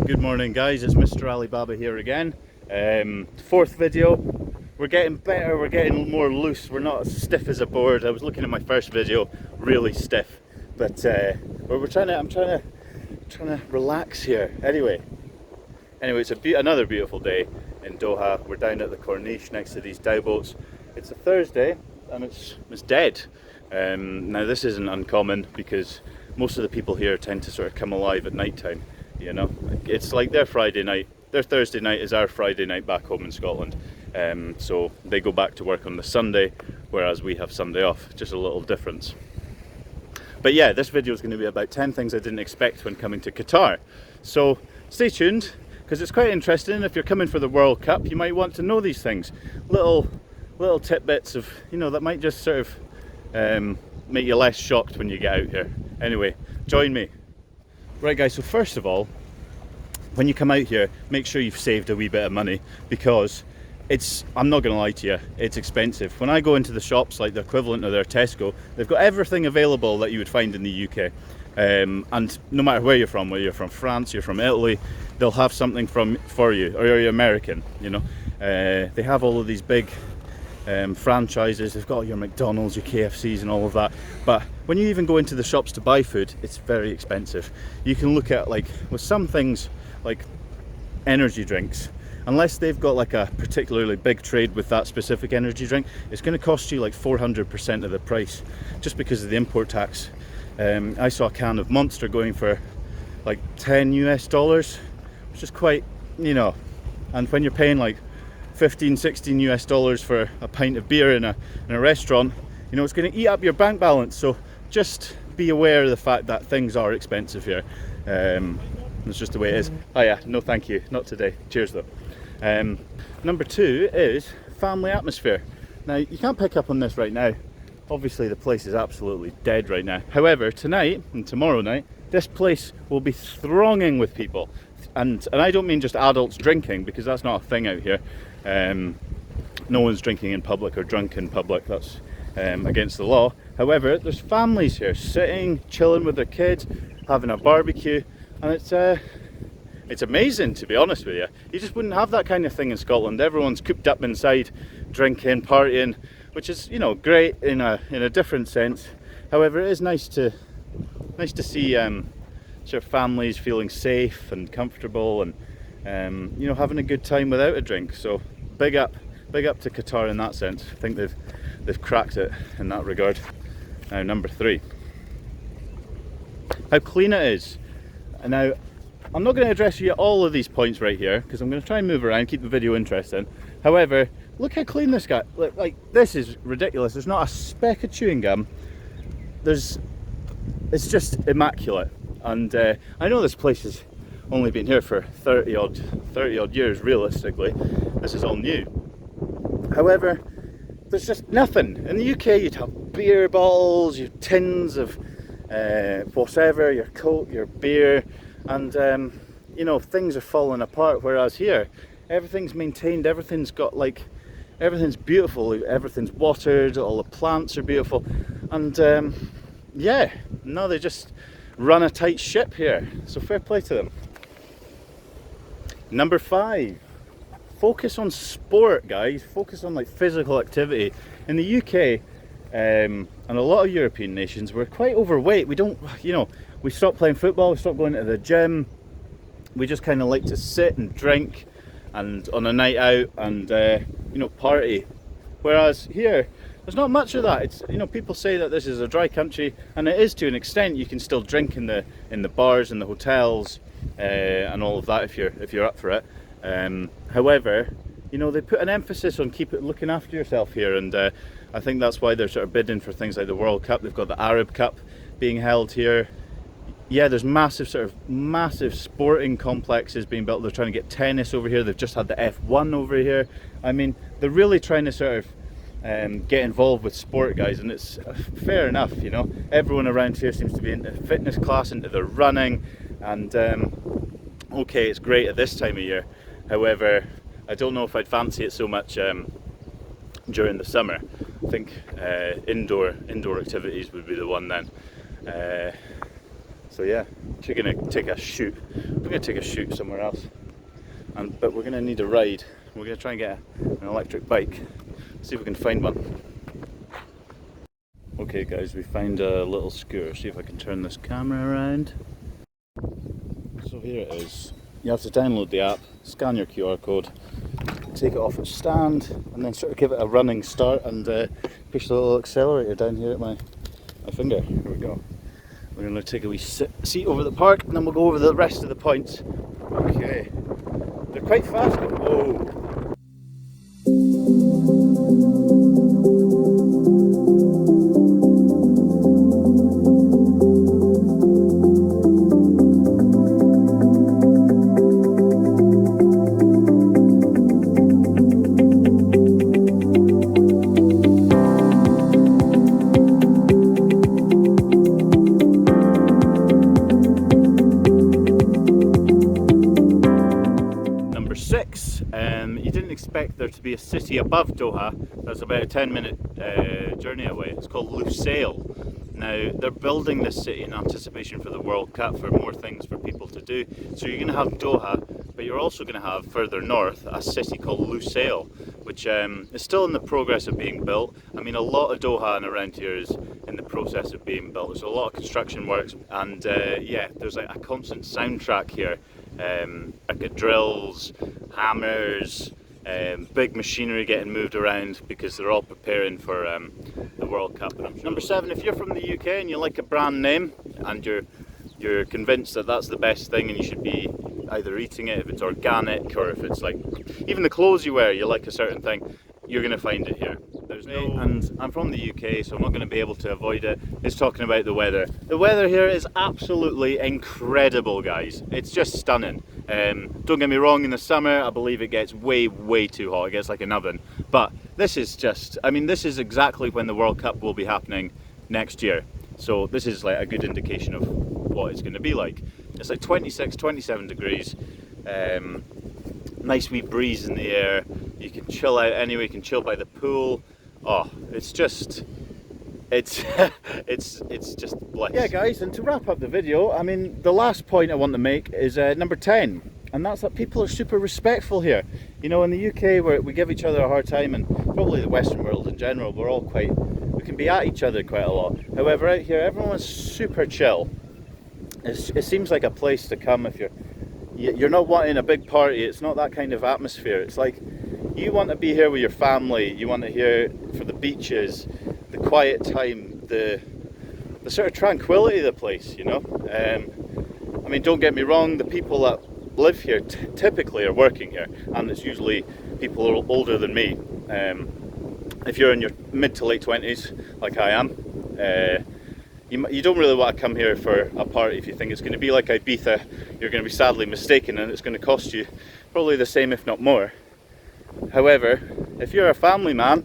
Good morning guys, it's Mr. Alibaba here again. Fourth video. We're getting better, we're getting more loose, we're not as stiff as a board. I was looking at my first video, really stiff. But I'm trying to relax here. Anyway, it's another beautiful day in Doha. We're down at the Cornice next to these dhow boats. It's a Thursday and it's dead. Now this isn't uncommon because most of the people here tend to sort of come alive at night time. You know, it's like their Friday night, their Thursday night is our Friday night back home in Scotland. So they go back to work on the Sunday, whereas we have Sunday off, just a little difference. But yeah, this video is going to be about 10 things I didn't expect when coming to Qatar. So stay tuned, because it's quite interesting. If you're coming for the World Cup, you might want to know these things. Little tidbits of, you know, that might just sort of make you less shocked when you get out here. Anyway, join me. Right guys, so first of all, when you come out here, make sure you've saved a wee bit of money, because I'm not going to lie to you, it's expensive. When I go into the shops, like the equivalent of their Tesco, they've got everything available that you would find in the UK. And no matter where you're from, whether you're from France, you're from Italy, they'll have something for you, or you're American, you know. They have all of these big franchises. They've got your McDonald's, your KFCs and all of that, but when you even go into the shops to buy food, it's very expensive. You can look at, like, with some things like energy drinks, unless they've got like a particularly big trade with that specific energy drink, it's going to cost you like 400% of the price just because of the import tax. I saw a can of Monster going for like $10 US, which is quite, you know, and when you're paying like $15-16 US for a pint of beer in a restaurant, you know, it's going to eat up your bank balance. So just be aware of the fact that things are expensive here. It's just the way it is. Oh yeah, no thank you, not today. Cheers though. Number two is family atmosphere. Now you can't pick up on this right now. Obviously the place is absolutely dead right now. However, tonight and tomorrow night, this place will be thronging with people. And I don't mean just adults drinking, because that's not a thing out here. No one's drinking in public or drunk in public, that's against the law. However, there's families here sitting, chilling with their kids, having a barbecue, and it's amazing, to be honest with you. You just wouldn't have that kind of thing in Scotland. Everyone's cooped up inside, drinking, partying, which is, you know, great in a different sense. However, it is nice to see sort of families feeling safe and comfortable and you know, having a good time without a drink. So big up to Qatar in that sense. I think they've cracked it in that regard. Now, number three, how clean it is. Now, I'm not going to address you all of these points right here, because I'm going to try and move around, keep the video interesting. However, look how clean this guy. Like, this is ridiculous. There's not a speck of chewing gum. It's just immaculate. And I know this place has only been here for 30 odd years realistically. This is all new. However, there's just nothing. In the UK you'd have beer bottles, your tins of whatever, your Coke, your beer, and you know, things are falling apart, whereas here everything's maintained, everything's beautiful, everything's watered, all the plants are beautiful, and yeah, no, they just run a tight ship here, so fair play to them. Number five, focus on sport, guys. Focus on like physical activity. In the UK and a lot of European nations, we're quite overweight. We don't, you know, we stopped playing football, we stopped going to the gym. We just kind of like to sit and drink and on a night out and you know, party. Whereas here, there's not much of that. It's, you know, people say that this is a dry country, and it is to an extent. You can still drink in the bars and the hotels and all of that if you're up for it. However, you know, they put an emphasis on looking after yourself here, and I think that's why they're sort of bidding for things like the World Cup. They've got the Arab Cup being held here. Yeah, there's massive sporting complexes being built. They're trying to get tennis over here. They've just had the F1 over here. I mean, they're really trying to sort of get involved with sport, guys, and it's fair enough, you know. Everyone around here seems to be into fitness class, into the running, and okay, it's great at this time of year. However, I don't know if I'd fancy it so much during the summer. I think indoor activities would be the one then. So yeah, you're gonna take a shoot We're going to take a shoot somewhere else, but we're going to need a ride. We're going to try and get an electric bike, see if we can find one. Okay guys, we found a little scooter. See if I can turn this camera around. So here it is. You have to download the app, scan your QR code, take it off its stand, and then sort of give it a running start and push the little accelerator down here at my finger. Here we go. We're going to take a wee seat over the park, and then we'll go over the rest of the points. Okay. They're quite fast. Whoa. You didn't expect there to be a city above Doha. That's about a 10-minute journey away. It's called Lusail. Now they're building this city in anticipation for the World Cup, for more things for people to do. So you're going to have Doha, but you're also going to have further north a city called Lusail, which is still in the progress of being built. I mean, a lot of Doha and around here is in the process of being built. There's a lot of construction works, and yeah, there's like a constant soundtrack here. Like drills, hammers, big machinery getting moved around because they're all preparing for the World Cup. Number 7, if you're from the UK and you like a brand name and you're convinced that that's the best thing and you should be either eating it if it's organic, or if it's like even the clothes you wear, you like a certain thing, you're going to find it here. There's no, and I'm from the UK, so I'm not going to be able to avoid it. It's talking about the weather. The weather here is absolutely incredible, guys. It's just stunning. Don't get me wrong, in the summer I believe it gets way too hot. It gets like an oven. But this is just, I mean, this is exactly when the World Cup will be happening next year. So this is like a good indication of what it's going to be like. It's like 26, 27 degrees. Nice wee breeze in the air. You can chill out anyway. You can chill by the pool. Oh, it's just, it's just bliss. Yeah, guys, and to wrap up the video, I mean, the last point I want to make is number 10, and that's that people are super respectful here. You know, in the UK, where we give each other a hard time, and probably the Western world in general, we're all we can be at each other quite a lot. However, out here, everyone's super chill. It seems like a place to come if you're not wanting a big party. It's not that kind of atmosphere. It's like you want to be here with your family. You want to hear for the beaches, the quiet time, the sort of tranquility of the place, you know. I mean, don't get me wrong, the people that live here typically are working here, and it's usually people who are older than me. If you're in your mid to late 20s, like I am, you don't really want to come here for a party. If you think it's going to be like Ibiza, you're going to be sadly mistaken, and it's going to cost you probably the same, if not more. However, if you're a family man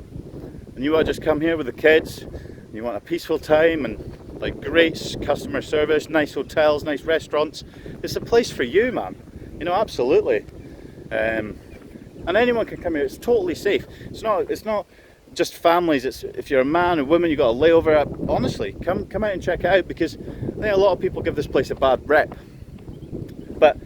and you want to just come here with the kids, and you want a peaceful time and like great customer service, nice hotels, nice restaurants, it's a place for you, man. You know, absolutely. And anyone can come here. It's totally safe. It's not just families. It's if you're a man or woman, you got a layover. Honestly, come out and check it out, because I think a lot of people give this place a bad rep. But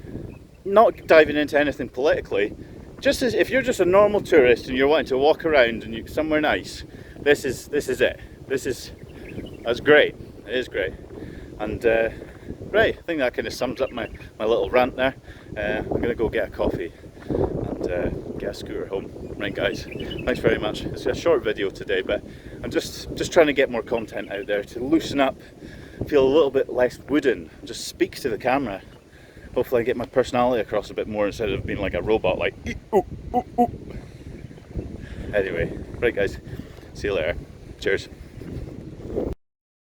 not diving into anything politically. Just as if you're just a normal tourist and you're wanting to walk around and you somewhere nice, this is it. That's great. It is great. And right, I think that kind of sums up my little rant there. I'm gonna go get a coffee and get a scooter home. Right, guys, thanks very much. It's a short video today, but I'm just trying to get more content out there to loosen up, feel a little bit less wooden, just speak to the camera. Hopefully I get my personality across a bit more instead of being like a robot, like ooh, ooh, ooh. Anyway, right guys, see you later. Cheers.